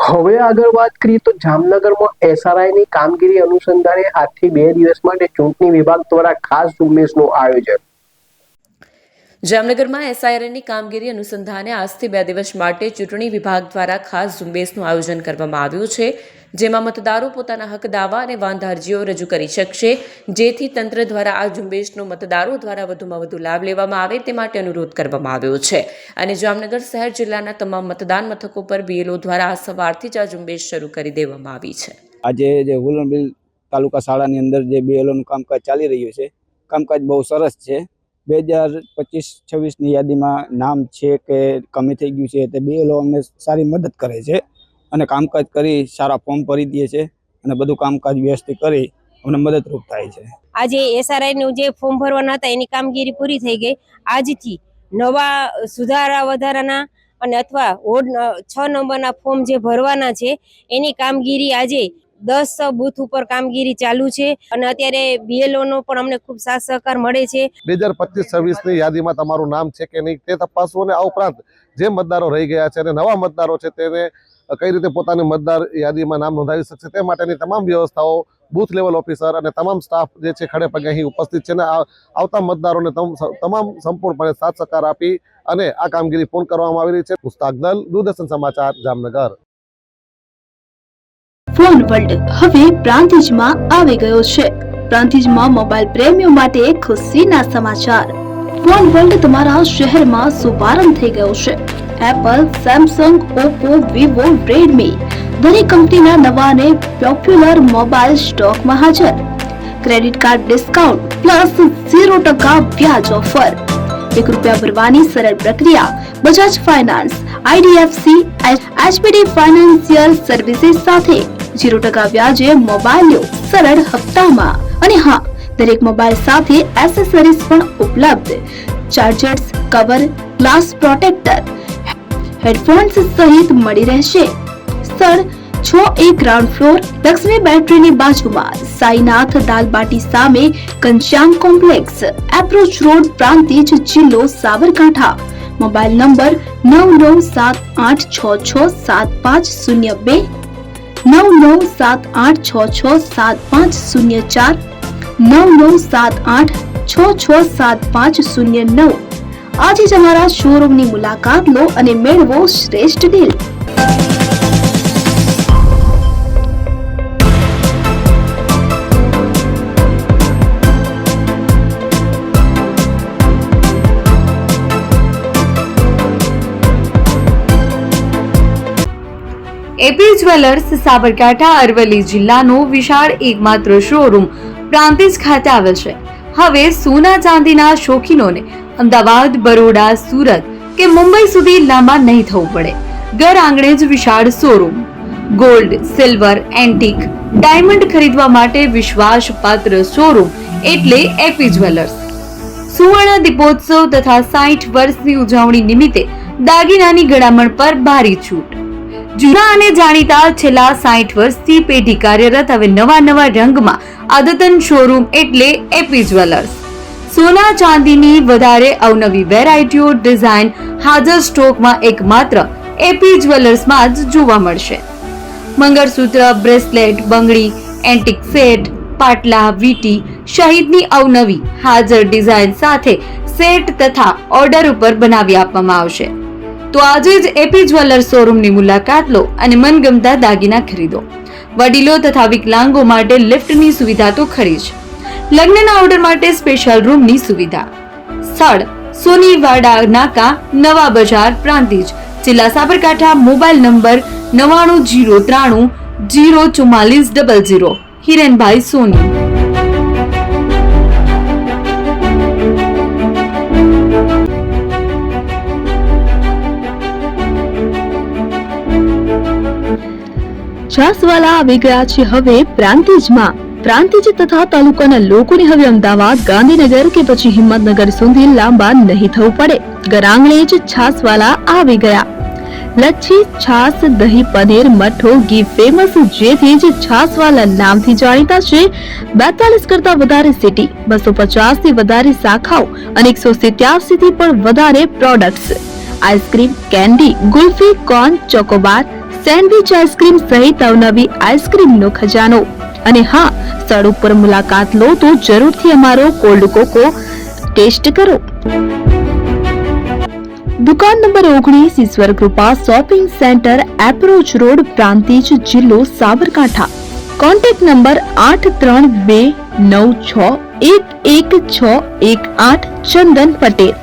હવે આગળ વાત કરીએ તો જામનગરમાં એસઆરઆઈની કામગીરી અનુસંધાને આજથી 2 દિવસ માટે ચૂંટણી વિભાગ દ્વારા ખાસ ઝુંબેશનું આયોજન. જામનગરમાં એસઆઈઆરની કામગીરી અનુસંધાને આજથી 2 દિવસ માટે ચૂંટણી વિભાગ દ્વારા ખાસ ઝુંબેશનું આયોજન કરવામાં આવ્યું છે, જેમાં મતદારો પોતાના હક દાવા અને વાંધા અરજીઓ રજૂ કરી શકશે, જેથી તંત્ર દ્વારા આ ઝુંબેશનો મતદારો દ્વારા વધુમાં વધુ લાભ લેવામાં આવે તે માટે અનુરોધ કરવામાં આવ્યો છે. અને જામનગર શહેર જિલ્લાના તમામ મતદાન મથકો પર બીએલઓ દ્વારા આ સવારથી જ આ ઝુંબેશ શરૂ કરી દેવામાં આવી છે. આજે જે હુલનબિલ તાલુકા શાળાની અંદર જે બીએલઓનું કામકાજ ચાલી રહ્યું છે, કામકાજ બહુ સરસ છે. 2025-26ની યાદીમાં નામ છે કે કમી થઈ ગયું છે, તે બીએલઓ અમને સારી મદદ કરે છે અને કામકાજ કરી સારા ફોર્મ ભરી દે છે અને બધું કામકાજ વ્યવસ્થિત કરી અમને મદદરૂપ થાય છે. આજે એસઆરઆઈનું જે ફોર્મ ભરવાના હતા એની કામગીરી પૂરી થઈ ગઈ. આજથી નવા સુધારા વધારાના અને અથવા વોર્ડ 6 નંબરના ફોર્મ જે ભરવાના છે એની કામગીરી આજે 10 બૂથ ઉપર કામગીરી ચાલુ છે અને અત્યારે બીએલઓ નો પણ અમને ખૂબ સાથ સહકાર મળે છે. 2025-26ની યાદીમાં તમારું નામ છે કે નહીં તે તપાસવું અને આ ઉપરાંત જે મતદારો રહી ગયા છે અને નવા મતદારો છે તેને કઈ રીતે પોતાની મતદાર યાદીમાં નામ નોંધાવી શકશે તે માટેની તમામ વ્યવસ્થાઓ બૂથ લેવલ ઓફિસર અને તમામ સ્ટાફ જે છે ખડે પગે અહીં ઉપસ્થિત છે અને આવતા મતદારોને તમામ સંપૂર્ણપણે સાથ સહકાર આપી અને આ કામગીરી પૂર્ણ કરવામાં આવી રહી છે. મુસ્તાક દલ, દૂરદર્શન સમાચાર, જામનગર. ફોન વર્લ્ડ હવે પ્રાંતિજમાં આવી ગયો છે. પ્રાંતિજમાં મોબાઈલ પ્રેમીઓ માટે ખુશીના સમાચાર. ફોન વર્લ્ડ તમારા શહેરમાં શુભારંભ થઈ ગયો છે. Apple, Samsung, Oppo, Vivo, Redmi દરેક કંપનીના નવા અને પોપ્યુલર મોબાઈલ સ્ટોકમાં હાજર. ક્રેડિટ કાર્ડ ડિસ્કાઉન્ટ પ્લસ 0% વ્યાજ ઓફર. ₹1 ભરવાની સરળ પ્રક્રિયા. Bajaj finance, IDFC, HPD financial services સાથે 0% વ્યાજે મોબાઈલ લો સરળ હપ્તામાં. અને હા, દરેક મોબાઈલ સાથે એસેસરીઝ પણ ઉપલબ્ધ. Chargers, cover, glass protractor, headphones સહિત મળી રહેશે. સ્થળ 6A ગ્રાઉન્ડ ફ્લોર, લક્ષ્મી બેટરીની બાજુમાં, સાઈનાથ દાલબાટી સામે, Ghanshyam complex, approach road, Prantij, જિલ્લો સાબરકાંઠા. Mobile number 9978667502, 9978667504, 9978667509. આજે જ અમારા શોરૂમની મુલાકાત લો અને મેળવો શ્રેષ્ઠ deal. AP jewellers Sabarkantha Aravalli જિલ્લાનો વિશાળ એકમાત્ર શોરૂમ પ્રાંતિજ ખાતે આવેલ છે. હવે સોના ચાંદીના શોખીનોને અમદાવાદ, બરોડા, સુરત કે મુંબઈ સુધી લાંબા નહીં થવું પડે. ઘર આંગણે જ વિશાળ showroom. Gold, silver, antique, diamond ખરીદવા માટે વિશ્વાસપાત્ર શોરૂમ એટલે એપી જ્વેલર્સ. સુવર્ણ દીપોત્સવ તથા 60 વર્ષની ઉજવણી નિમિત્તે દાગીનાની ગળામણ પર ભારી છૂટ. જૂના અને જાણીતા છેલ્લા 60 વર્ષથી પેઢી કાર્યરત હવે નવા રંગમાં અદ્યતન શોરૂમ એટલે એપી જ્વેલર્સ. સોના ચાંદીની વધારે અવનવી વેરાયટીઓ, ડિઝાઇન હાજર સ્ટોકમાં એકમાત્ર એપી જ્વેલર્સમાં જ જોવા મળશે. મંગળસૂત્ર, બ્રેસલેટ, બંગડી, એન્ટિક સેટ, પાટલા, વીટી સહિતની અવનવી હાજર ડિઝાઇન સાથે સેટ તથા ઓર્ડર ઉપર બનાવી આપવામાં આવશે. તો આજે જ એપી જ્વેલર્સ શોરૂમની મુલાકાત લો અને મનગમતા દાગીના ખરીદો. વડીલો તથા વિકલાંગો માટે લિફ્ટની સુવિધા તો ખરી જ. લગ્નના ઓર્ડર માટે સ્પેશિયલ રૂમની સુવિધા. સ્થળ સોનીવાડા નાકા, નવા બજાર, પ્રાંતિજ, જિલ્લા સાબરકાંઠા. Mobile number 9903304400. હિરેનભાઈ સોની. છાસવાલા આવી ગયા છે હવે પ્રાંતિજમાં. પ્રાંતિજ તથા તાલુકાના લોકોને હવે અમદાવાદ, ગાંધીનગર કે પછી હિંમતનગર સુધી લાંબા નહીં થવું પડે. ઘર આંગણે જ છાસવાલા આવી ગયા. લચ્છી, છાસ, દહીં, પનીર, મઠો, ઘી ફેમસ, જેથી જ છાસવાલા નામથી જાણીતા છે. 42 કરતા વધારે સિટી, 250 થી વધારે શાખાઓ અને 187 થી પણ વધારે products. Ice cream, candy, kulfi, corn, Chocobar, sandwich ice cream સહિત અવનવી આઈસ્ક્રીમનો ખજાનો. અને હા, સ્થળ ઉપર મુલાકાત લો તો જરૂરથી અમારો કોલ્ડ કોકો ટેસ્ટ કરો. દુકાન નંબર 19, Ishwar Krupa shopping centre, approach road, Prantij, જિલ્લો સાબરકાંઠા. Contact number 8329611618. ચંદન પટેલ.